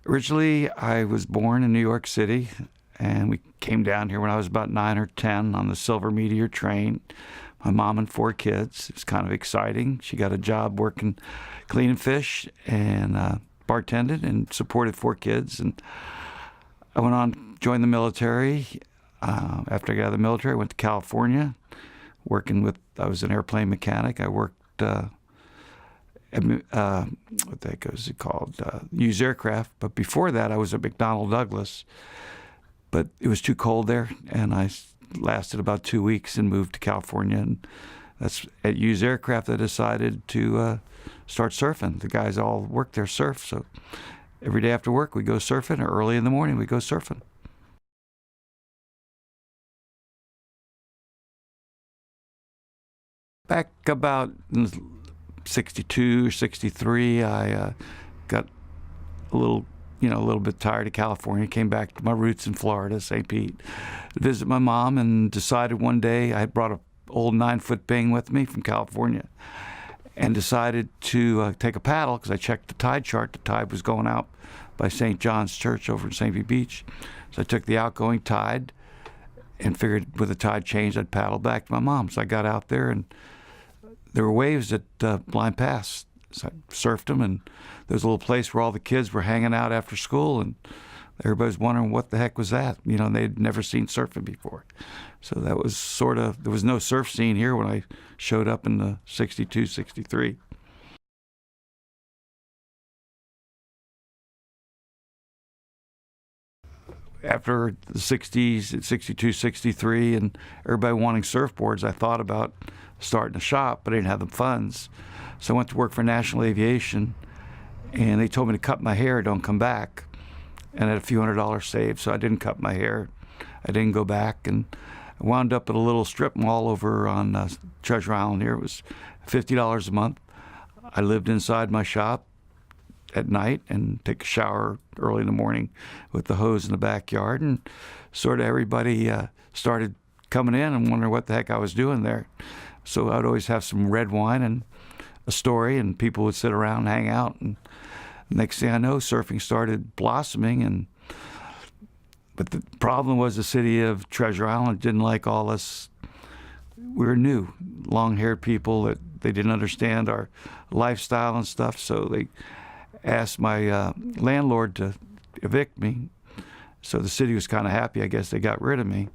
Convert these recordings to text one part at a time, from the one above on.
Originally, I was born in New York City, and we came down here when I was about 9 or 10 on the Silver Meteor train. My mom and 4 kids. It was kind of exciting. She got a job working cleaning fish and bartended and supported 4 kids. And I went on, joined the military. After I got out of the military, I went to California, I was an airplane mechanic. I worked what the heck is it called? Used aircraft. But before that, I was at McDonnell Douglas. But it was too cold there, and I lasted about 2 weeks and moved to California. And that's at Used Aircraft I decided to start surfing. The guys all work there surf, so every day after work we go surfing, or early in the morning we go surfing. Back about 62, 63, I got a little bit tired of California, came back to my roots in Florida, St. Pete, to visit my mom, and decided one day I had brought an old 9-foot Bing with me from California and decided to take a paddle because I checked the tide chart. The tide was going out by St. John's Church over in St. Pete Beach. So I took the outgoing tide and figured with the tide change, I'd paddle back to my mom. So I got out there, and there were waves at Blind Pass. So I surfed them, and there was a little place where all the kids were hanging out after school, and everybody was wondering what the heck was that. They'd never seen surfing before. So that was there was no surf scene here when I showed up in the 62, 63. After the 60s, 62, 63, and everybody wanting surfboards, I thought about starting a shop, but I didn't have the funds. So I went to work for National Aviation, and they told me to cut my hair, don't come back. And I had a few $100s saved, so I didn't cut my hair. I didn't go back, and I wound up at a little strip mall over on Treasure Island here. It was $50 a month. I lived inside my shop at night and take a shower early in the morning with the hose in the backyard, and sort of everybody started coming in and wondering what the heck I was doing there. So I'd always have some red wine and a story, and people would sit around and hang out, and next thing I know, surfing started blossoming. But the problem was the city of Treasure Island didn't like all us. We were new, long-haired people that they didn't understand our lifestyle and stuff, so they asked my landlord to evict me. So the city was kind of happy. I guess they got rid of me.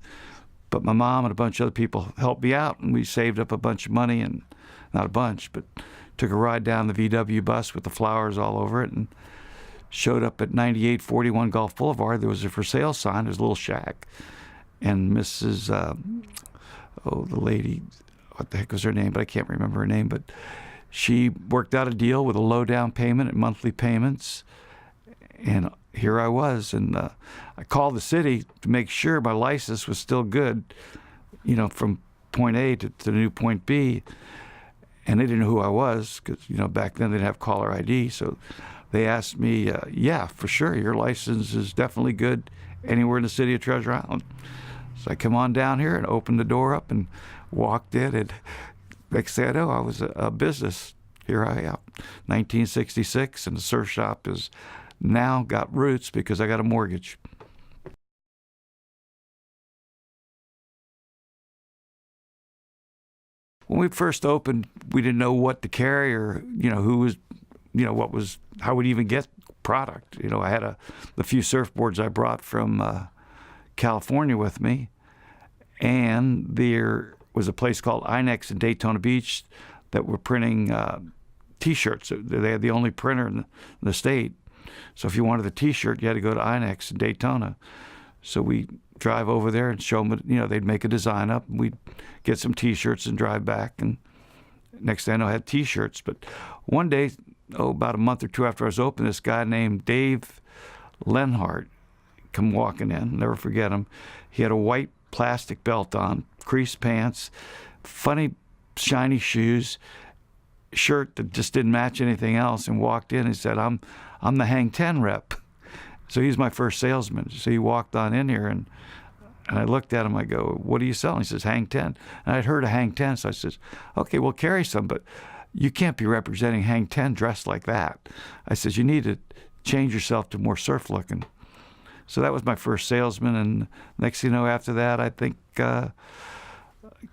But my mom and a bunch of other people helped me out, and we saved up a bunch of money, and not a bunch, but took a ride down the VW bus with the flowers all over it, and showed up at 9841 Gulf Boulevard. There was a for sale sign. There was a little shack, and Mrs. The lady, what the heck was her name? But I can't remember her name. But she worked out a deal with a low down payment and monthly payments, and here I was. And I called the city to make sure my license was still good, from point A to the new point B. And they didn't know who I was because, back then they didn't have caller ID. So they asked me, yeah, for sure, your license is definitely good anywhere in the city of Treasure Island. So I come on down here and opened the door up and walked in. And next thing I know, I was a business. Here I am, 1966, and the surf shop has now got roots because I got a mortgage. When we first opened, we didn't know what to carry, or who was, how we'd even get product. I had the few surfboards I brought from California with me, and there was a place called Inex in Daytona Beach that were printing T-shirts. They had the only printer in the state. So if you wanted a T-shirt, you had to go to Inex in Daytona. So we drive over there and show them, they'd make a design up, and we'd get some T-shirts and drive back. And next thing I know, I had T-shirts. But one day, about a month or two after I was open, this guy named Dave Lenhart come walking in. Never forget him. He had a white plastic belt on, creased pants, funny shiny shoes, shirt that just didn't match anything else, and walked in and said, I'm the Hang 10 rep. So he's my first salesman. So he walked on in here, and I looked at him. I go, what are you selling? He says, Hang 10. And I'd heard of Hang 10, so I says, okay, we'll carry some, but you can't be representing Hang 10 dressed like that. I says, you need to change yourself to more surf looking. So that was my first salesman, and next thing you know, after that, I think, God,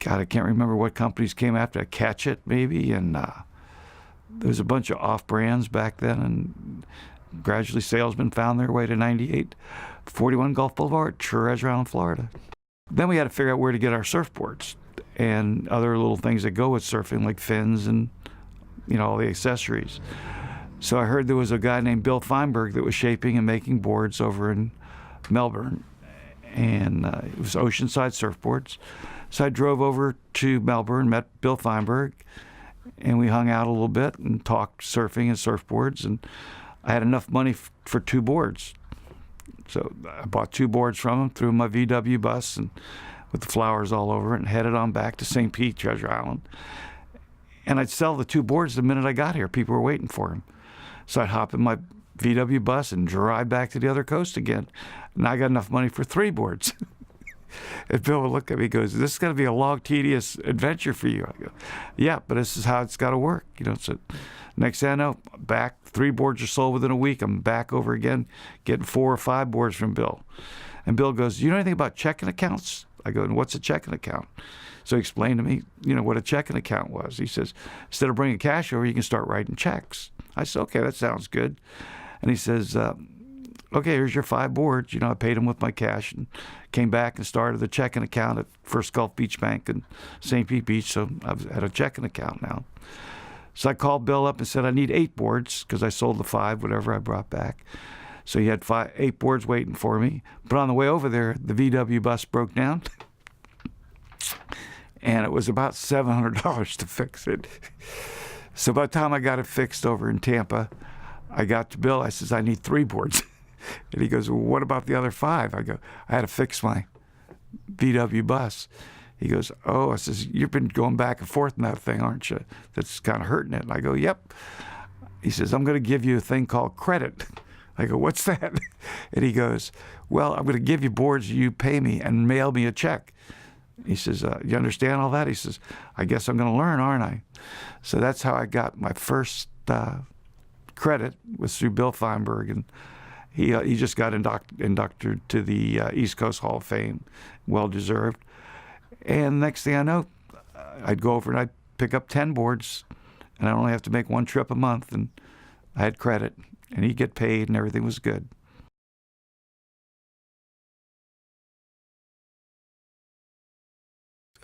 I can't remember what companies came after. Catch It, maybe, and there was a bunch of off-brands back then, and gradually salesmen found their way to 9841 Gulf Boulevard, Treasure Island, Florida. Then we had to figure out where to get our surfboards and other little things that go with surfing, like fins and, all the accessories. So I heard there was a guy named Bill Feinberg that was shaping and making boards over in Melbourne, and it was Oceanside Surfboards. So I drove over to Melbourne, met Bill Feinberg, and we hung out a little bit and talked surfing and surfboards, and I had enough money for 2 boards. So I bought 2 boards from him, threw my VW bus and with the flowers all over it, and headed on back to St. Pete, Treasure Island. And I'd sell the 2 boards the minute I got here. People were waiting for him. So I'd hop in my VW bus and drive back to the other coast again. And I got enough money for 3 boards. And Bill would look at me and goes, "This is going to be a long, tedious adventure for you." I go, "Yeah, but this is how it's got to work." So next thing I know, back, 3 boards are sold within a week. I'm back over again, getting 4 or 5 boards from Bill. And Bill goes, "You know anything about checking accounts?" I go, "And what's a checking account?" So he explained to me, what a checking account was. He says, "Instead of bringing cash over, you can start writing checks." I said, "Okay, that sounds good." And he says, "Okay, here's your 5 boards." I paid him with my cash and came back and started the checking account at First Gulf Beach Bank in St. Pete Beach. So I've had a checking account now. So I called Bill up and said, "I need 8 boards," because I sold the 5, whatever I brought back. So he had 8 boards waiting for me. But on the way over there, the VW bus broke down. And it was about $700 to fix it. So by the time I got it fixed over in Tampa, I got to Bill. I says, "I need 3 boards." And he goes, "Well, what about the other 5? I go, "I had to fix my VW bus." He goes, "Oh," I says, "You've been going back and forth in that thing, aren't you? That's kind of hurting it." And I go, "Yep." He says, "I'm going to give you a thing called credit." I go, "What's that?" And he goes, "Well, I'm going to give you boards, you pay me and mail me a check." He says, "You understand all that?" He says, "I guess I'm going to learn, aren't I?" So that's how I got my first credit, was through Bill Feinberg, and he just got inducted to the East Coast Hall of Fame, well deserved. And next thing I know, I'd go over and I'd pick up 10 boards, and I only have to make 1 trip a month, and I had credit, and he'd get paid, and everything was good.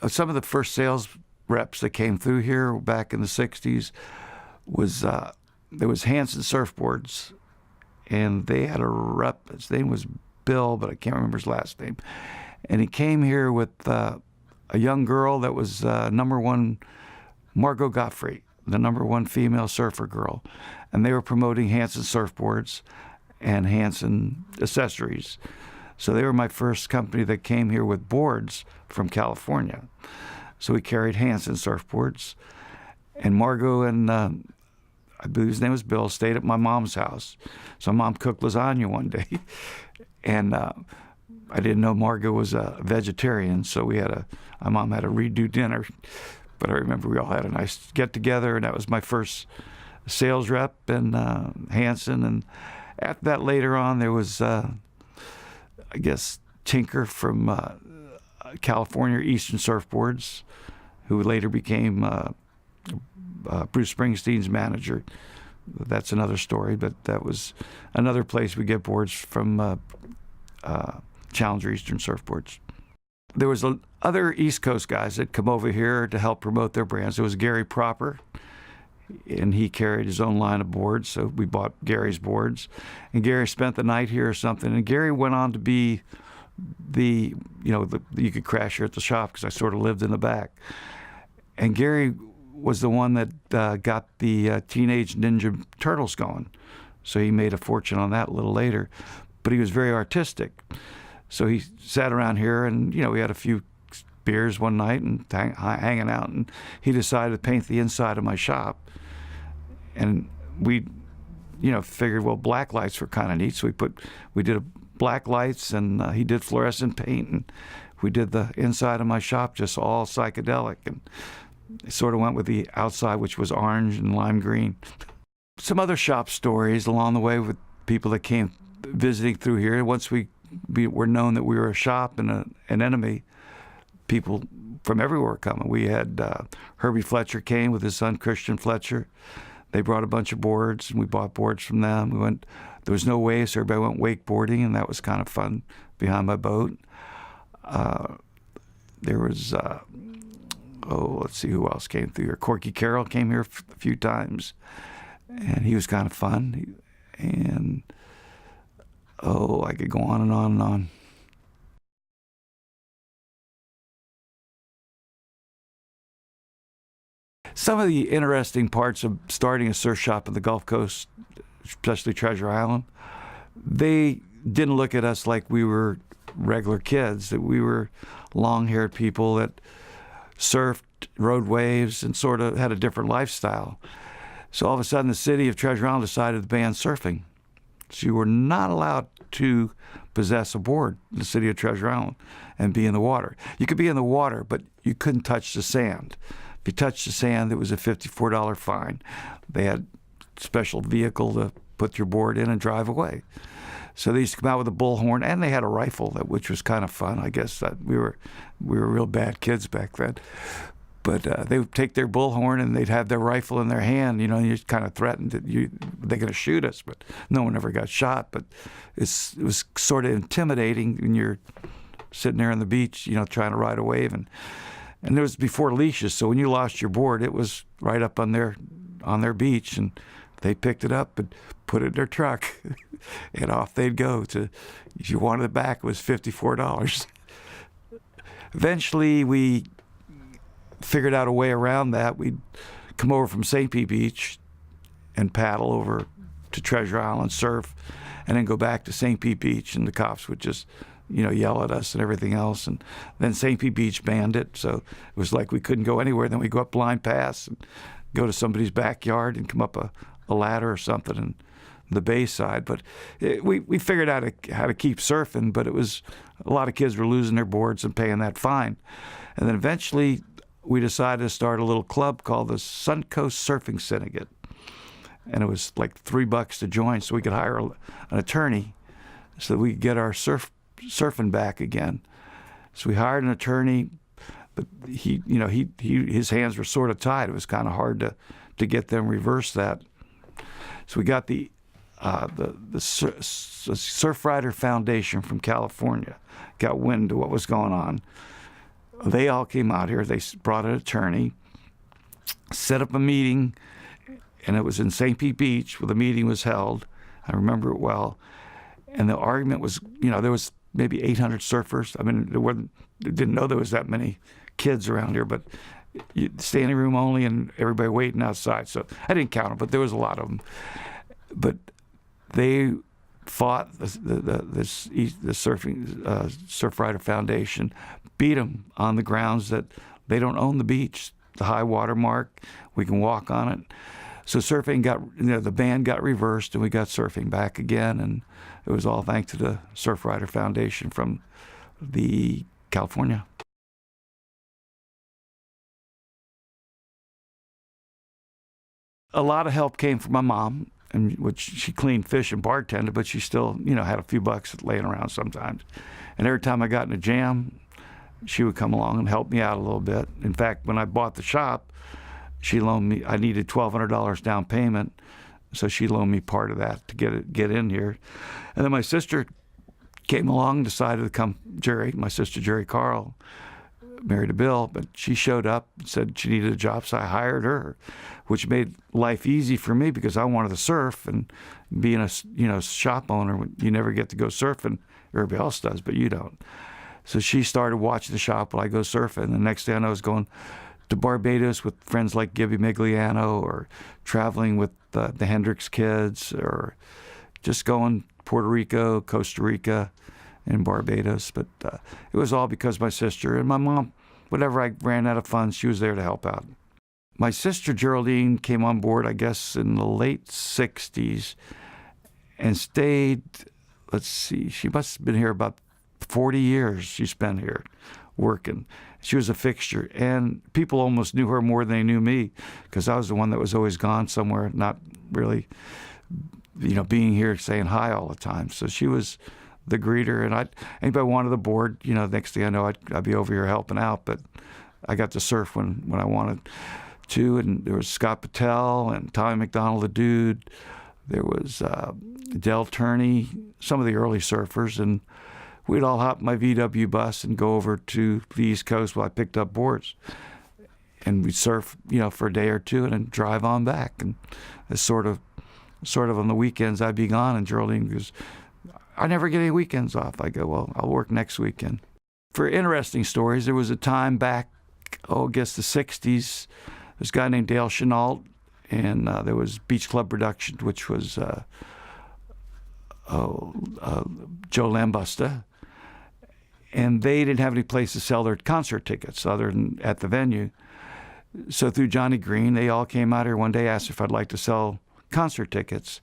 Some of the first sales reps that came through here back in the 60s was, there was Hanson Surfboards, and they had a rep. His name was Bill, but I can't remember his last name. And he came here with a young girl that was #1, Margot Gottfried, the #1 female surfer girl. And they were promoting Hanson Surfboards and Hanson accessories. So they were my first company that came here with boards from California. So we carried Hanson Surfboards. And Margot and I believe his name was Bill, stayed at my mom's house. So Mom cooked lasagna one day. And I didn't know Margot was a vegetarian, so my mom had to redo dinner. But I remember we all had a nice get-together, and that was my first sales rep in Hanson. And after that, later on, there was, I guess, Tinker from California Eastern Surfboards, who later became Bruce Springsteen's manager. That's another story, but that was another place we get boards from Challenger Eastern Surfboards. There was other East Coast guys that come over here to help promote their brands. There was Gary Proper, and he carried his own line of boards, so we bought Gary's boards. And Gary spent the night here or something, and Gary went on to be you could crash here at the shop, because I sort of lived in the back. And Gary was the one that got the Teenage Ninja Turtles going. So he made a fortune on that a little later. But he was very artistic. So he sat around here, and, we had a few beers one night and hanging out, and he decided to paint the inside of my shop. And we, figured, well, black lights were kind of neat. So we did black lights, and he did fluorescent paint, and we did the inside of my shop just all psychedelic. And it sort of went with the outside, which was orange and lime green. Some other shop stories along the way with people that came visiting through here. Once we were known that we were a shop and an enemy, people from everywhere were coming. We had Herbie Fletcher came with his son Christian Fletcher. They brought a bunch of boards, and we bought boards from them. There was no waves, so everybody went wakeboarding, and that was kind of fun behind my boat. There was, let's see who else came through here. Corky Carroll came here a few times, and he was kind of fun. And, I could go on and on and on. Some of the interesting parts of starting a surf shop in the Gulf Coast, especially Treasure Island, they didn't look at us like we were regular kids, that we were long-haired people that surfed, rode waves, and sort of had a different lifestyle. So all of a sudden, the city of Treasure Island decided to ban surfing. So you were not allowed to possess a board in the city of Treasure Island and be in the water. You could be in the water, but you couldn't touch the sand. If you touched the sand, it was a $54 fine. They had a special vehicle to put your board in and drive away. So they used to come out with a bullhorn, and they had a rifle, which was kind of fun. I guess that we were real bad kids back then. But they would take their bullhorn and they'd have their rifle in their hand, and you kind of threatened that they're going to shoot us. But no one ever got shot. But it was sort of intimidating when you're sitting there on the beach, trying to ride a wave. And it was before leashes, so when you lost your board, it was right up on their beach, and they picked it up and put it in their truck, and off they'd go. If you wanted it back, it was $54. Eventually, we figured out a way around that. We'd come over from St. Pete Beach and paddle over to Treasure Island, surf, and then go back to St. Pete Beach, and the cops would just yell at us and everything else. And then St. Pete Beach banned it, so it was like we couldn't go anywhere. Then we go up Blind Pass and go to somebody's backyard and come up a ladder or something in the bay side. But we figured out how to keep surfing, but it was a lot of kids were losing their boards and paying that fine. And then eventually we decided to start a little club called the Suncoast Surfing Syndicate. And it was like $3 to join, so we could hire an attorney so that we could get our surfing back again. So we hired an attorney, but his hands were sort of tied. It was kind of hard to get them reverse that. So we got the Surfrider Foundation from California got wind of what was going on. They all came out here. They brought an attorney, set up a meeting, and it was in St. Pete Beach where the meeting was held. I remember it well. And the argument was, there was maybe 800 surfers. I mean, didn't know there was that many kids around here, but standing room only and everybody waiting outside. So I didn't count them, but there was a lot of them. But they fought the Surfrider Foundation, beat them on the grounds that they don't own the beach, the high water mark. We can walk on it. So surfing the ban got reversed, and we got surfing back again, and it was all thanks to the Surfrider Foundation from the California. A lot of help came from my mom, which she cleaned fish and bartended, but she still, had a few bucks laying around sometimes. And every time I got in a jam, she would come along and help me out a little bit. In fact, when I bought the shop, she loaned me, I needed $1,200 down payment, so she loaned me part of that to get in here. And then my sister came along and decided to come, my sister Jerry Carl, married to Bill, but she showed up and said she needed a job, so I hired her, which made life easy for me because I wanted to surf, and being a shop owner, you never get to go surfing. Everybody else does, but you don't. So she started watching the shop while I go surfing. And the next day I was going to Barbados with friends like Gibby Migliano, or traveling with the Hendricks kids, or just going Puerto Rico, Costa Rica, and Barbados. But it was all because my sister and my mom, whenever I ran out of funds, she was there to help out. My sister Geraldine came on board, I guess, in the late 60s and stayed, she must have been here about 40 years she spent here working. She was a fixture, and people almost knew her more than they knew me because I was the one that was always gone somewhere, not really being here, saying hi all the time. So she was the greeter, and anybody wanted the board, next thing I know, I'd be over here helping out. But I got to surf when I wanted to, and there was Scott Patel and Tommy McDonald, the dude. There was Del Turney, some of the early surfers, and we'd all hop in my VW bus and go over to the East Coast while I picked up boards. And we'd surf, for a day or two and then drive on back. And it's sort of on the weekends I'd be gone, and Geraldine goes, I never get any weekends off. I go, well, I'll work next weekend. For interesting stories, there was a time back, I guess the 60s, this guy named Dale Chenault, and there was Beach Club Productions, which was Joe Lambusta, and they didn't have any place to sell their concert tickets other than at the venue. So through Johnny Green, they all came out here one day, asked if I'd like to sell concert tickets.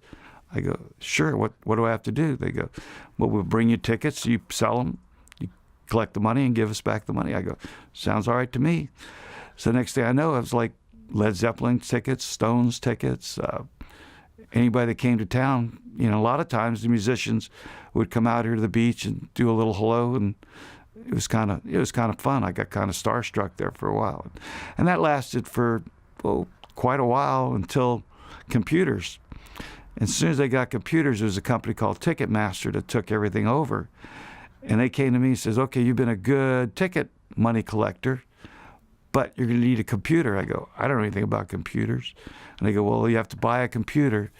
I go, sure, what do I have to do? They go, well, we'll bring you tickets, you sell them, you collect the money and give us back the money. I go, sounds all right to me. So next thing I know, it was like Led Zeppelin tickets, Stones tickets, anybody that came to town. A lot of times the musicians would come out here to the beach and do a little hello, and it was kind of fun. I got kind of starstruck there for a while, and that lasted for quite a while until computers. And as soon as they got computers, there was a company called Ticketmaster that took everything over, and they came to me and says, "Okay, you've been a good ticket money collector, but you're going to need a computer." I go, I don't know anything about computers. And they go, well, you have to buy a computer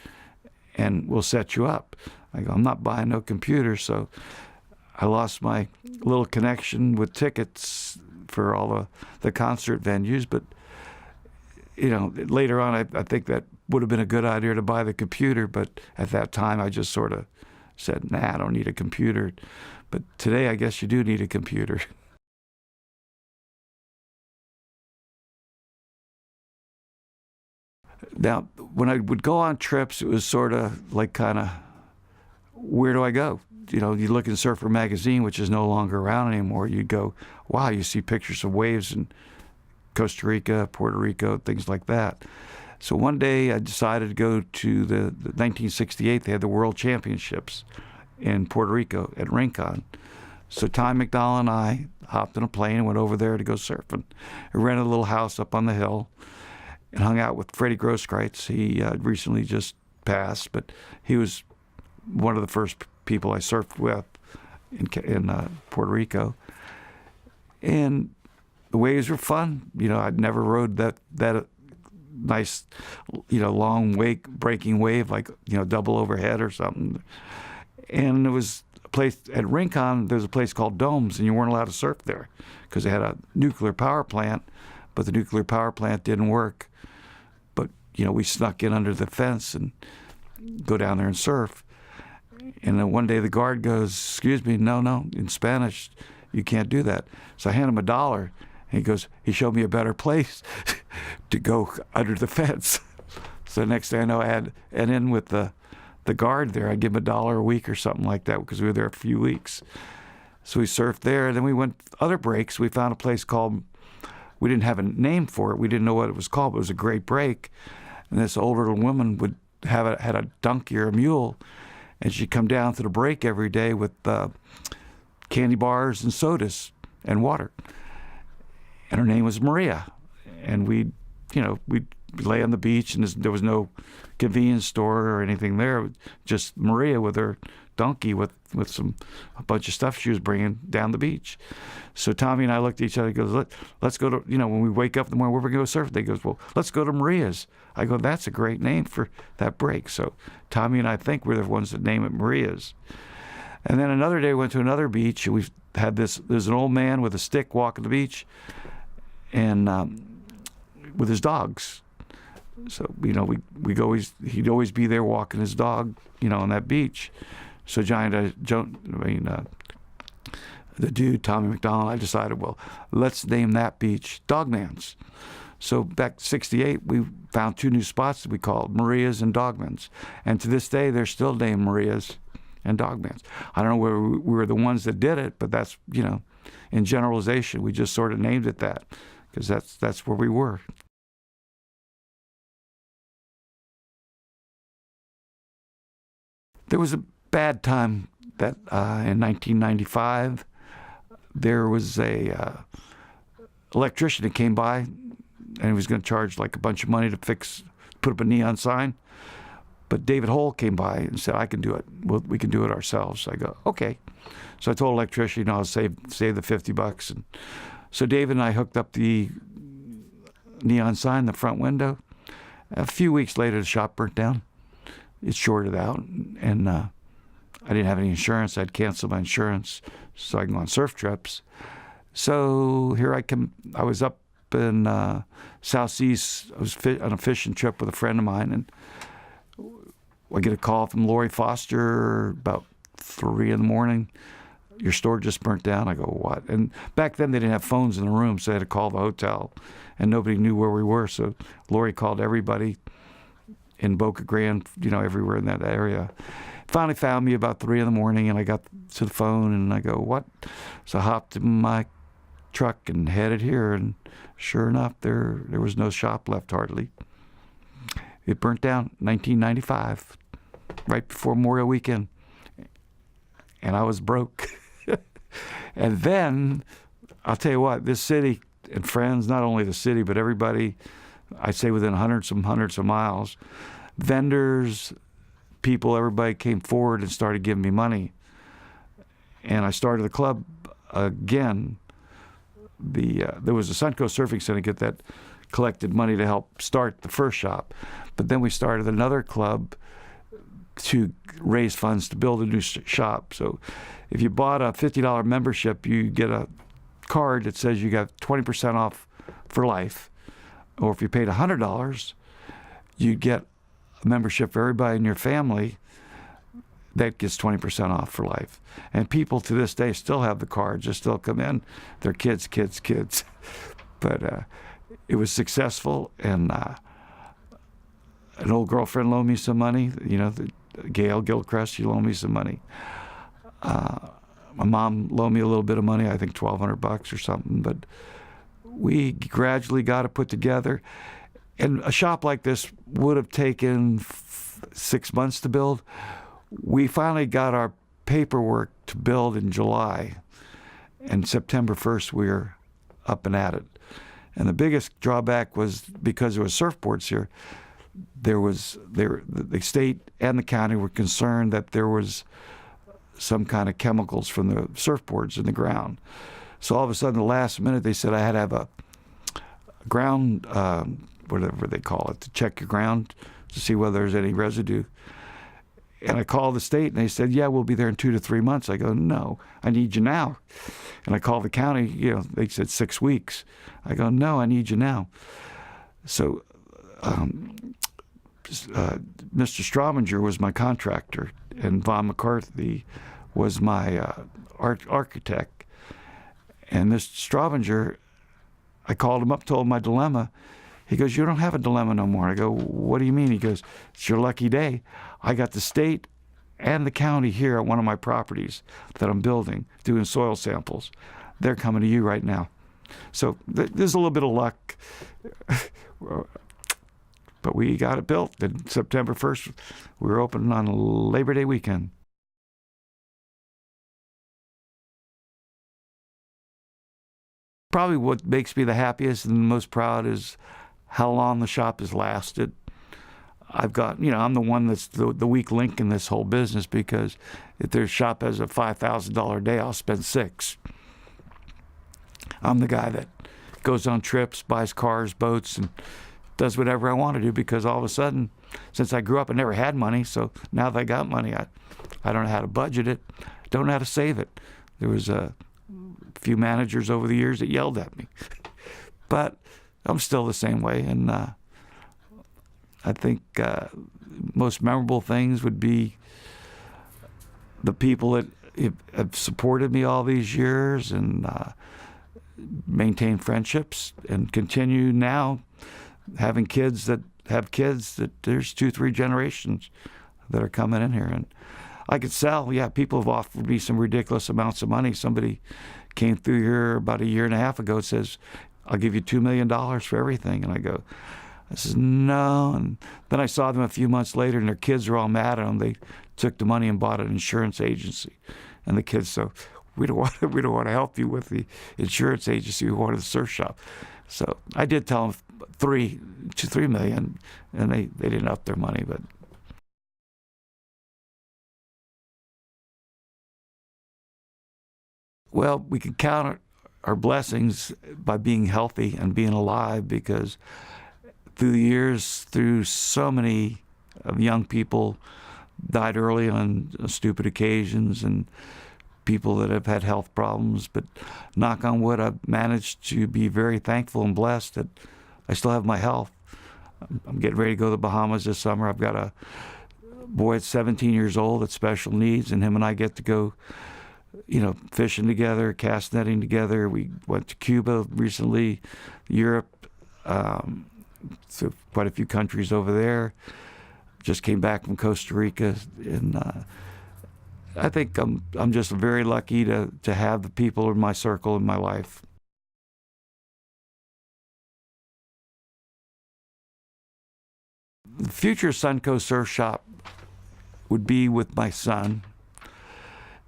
and we'll set you up. I go, I'm not buying no computer. So I lost my little connection with tickets for all the concert venues. But, later on, I think that would have been a good idea to buy the computer. But at that time, I just sort of said, nah, I don't need a computer. But today, I guess you do need a computer. Now, when I would go on trips, it was sort of like where do I go? You look in Surfer Magazine, which is no longer around anymore. You go, wow, you see pictures of waves in Costa Rica, Puerto Rico, things like that. So one day I decided to go to the 1968, they had the World Championships in Puerto Rico at Rincon. So Tom McDonald and I hopped in a plane and went over there to go surfing. I rented a little house up on the hill and hung out with Freddie Grosskreutz. He recently just passed, but he was one of the first people I surfed with in Puerto Rico. And the waves were fun. I'd never rode that nice, long wake breaking wave like, double overhead or something. And there was a place at Rincon, there was a place called Domes, and you weren't allowed to surf there because they had a nuclear power plant, but the nuclear power plant didn't work. But, we snuck in under the fence and go down there and surf. And then one day the guard goes, excuse me, no, in Spanish, you can't do that. So I hand him $1, and he showed me a better place to go under the fence. So next thing I know, and in with the guard there, I'd give him $1 a week or something like that because we were there a few weeks. So we surfed there, and then we went other breaks. We found a place called, we didn't have a name for it. We didn't know what it was called, but it was a great break. And this older woman would had a donkey or a mule, and she'd come down to the break every day with candy bars and sodas and water. And her name was Maria. And we'd lay on the beach, and there was no convenience store or anything there. Just Maria with her donkey with a bunch of stuff she was bringing down the beach. So Tommy and I looked at each other and goes, let's go to, when we wake up in the morning, where we're going to go surf? They goes, well, let's go to Maria's. I go, that's a great name for that break. So Tommy and I think we're the ones that name it Maria's. And then another day we went to another beach, and we had there's an old man with a stick walking the beach, and with his dogs. So, he'd always be there walking his dog, on that beach. So the dude, Tommy McDonald, I decided, well, let's name that beach Dogman's. So back 68, we found 2 new spots that we called Maria's and Dogman's. And to this day, they're still named Maria's and Dogman's. I don't know where we were the ones that did it, but that's, in generalization, we just sort of named it that because that's where we were. There was a bad time that in 1995, there was a electrician that came by, and he was going to charge like a bunch of money to put up a neon sign. But David Hole came by and said, I can do it. We can do it ourselves. So I go, okay. So I told the electrician, I'll save the $50. And so David and I hooked up the neon sign in the front window. A few weeks later, the shop burnt down. It shorted out, and I didn't have any insurance. I'd canceled my insurance so I can go on surf trips. So here I come. I was up in South Seas. I was on a fishing trip with a friend of mine, and I get a call from Lori Foster about 3 a.m. Your store just burnt down. I go, what? And back then they didn't have phones in the room, so they had to call the hotel, and nobody knew where we were. So Lori called everybody in Boca Grande, everywhere in that area. Finally found me about 3 a.m, and I got to the phone, and I go, what? So I hopped in my truck and headed here, and sure enough, there was no shop left hardly. It burnt down 1995, right before Memorial Weekend, and I was broke. And then, I'll tell you what, this city and friends, not only the city, but everybody, I'd say within hundreds of miles, vendors, people, everybody came forward and started giving me money. And I started the club again. There was a Suncoast Surfing Syndicate that collected money to help start the first shop. But then we started another club to raise funds to build a new shop. So if you bought a $50 membership, you get a card that says you got 20% off for life. Or if you paid $100, you get a membership for everybody in your family that gets 20% off for life. And people to this day still have the cards. They still come in. They're kids. But it was successful, and an old girlfriend loaned me some money. Gail Gilchrist, she loaned me some money. My mom loaned me a little bit of money, I think $1,200 or something. But we gradually got it put together. And a shop like this would have taken 6 months to build. We finally got our paperwork to build in July, and September 1st we were up and at it. And the biggest drawback was because there was surfboards here. The state and the county were concerned that there was some kind of chemicals from the surfboards in the ground. So all of a sudden, the last minute, they said I had to have a ground, whatever they call it, to check your ground to see whether there's any residue. And I called the state, and they said, yeah, we'll be there in 2 to 3 months. I go, no, I need you now. And I called the county, they said 6 weeks. I go, no, I need you now. So Mr. Straubinger was my contractor, and Von McCarthy was my architect. And Mr. Straubinger, I called him up, told him my dilemma. He goes, you don't have a dilemma no more. I go, what do you mean? He goes, it's your lucky day. I got the state and the county here at one of my properties that I'm building, doing soil samples. They're coming to you right now. So there's a little bit of luck. But we got it built. And September 1st, we were open on Labor Day weekend. Probably what makes me the happiest and most proud is how long the shop has lasted. I've got, I'm the one that's the weak link in this whole business, because if their shop has a $5,000 day, I'll spend $6,000. I'm the guy that goes on trips, buys cars, boats, and does whatever I want to do, because all of a sudden, since I grew up, I never had money. So now that I got money, I don't know how to budget it, don't know how to save it. There was a few managers over the years that yelled at me, but I'm still the same way. And I think most memorable things would be the people that have supported me all these years and maintain friendships and continue now having kids that have kids, that there's 2-3 generations that are coming in here. And I could sell, people have offered me some ridiculous amounts of money. Somebody came through here about 1.5 years ago and says, I'll give you $2 million for everything. And I said, no. And then I saw them a few months later, and their kids are all mad at them. They took the money and bought an insurance agency. And the kids said, we don't want to help you with the insurance agency. We wanted the surf shop. So I did tell them $3 million, and they didn't up their money, but. Well, we can count our blessings by being healthy and being alive, because through the years, through so many young people died early on stupid occasions, and people that have had health problems. But knock on wood, I've managed to be very thankful and blessed that I still have my health. I'm getting ready to go to the Bahamas this summer. I've got a boy that's 17 years old with special needs, and him and I get to go fishing together, cast netting together. We went to Cuba recently, Europe, so quite a few countries over there. Just came back from Costa Rica, and I think I'm just very lucky to have the people in my circle in my life. The future Suncoast Surf Shop would be with my son,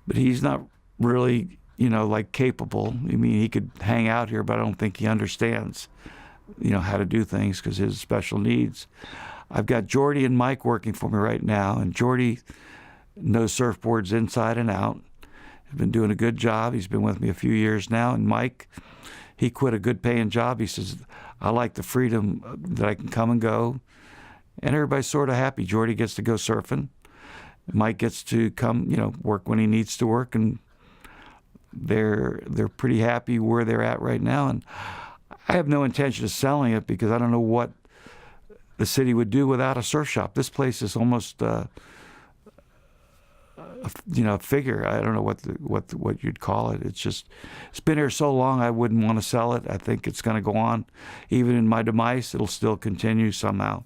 but he's not really, capable. I mean, he could hang out here, but I don't think he understands, how to do things because his special needs. I've got Jordy and Mike working for me right now, and Jordy knows surfboards inside and out. He's been doing a good job. He's been with me a few years now. And Mike, he quit a good paying job. He says, I like the freedom that I can come and go. And everybody's sort of happy. Jordy gets to go surfing. Mike gets to come, work when he needs to work, and they're pretty happy where they're at right now. And I have no intention of selling it because I don't know what the city would do without a surf shop. This place is almost a figure. I don't know what you'd call it. It's been here so long, I wouldn't want to sell it. I think it's going to go on. Even in my demise, it'll still continue somehow.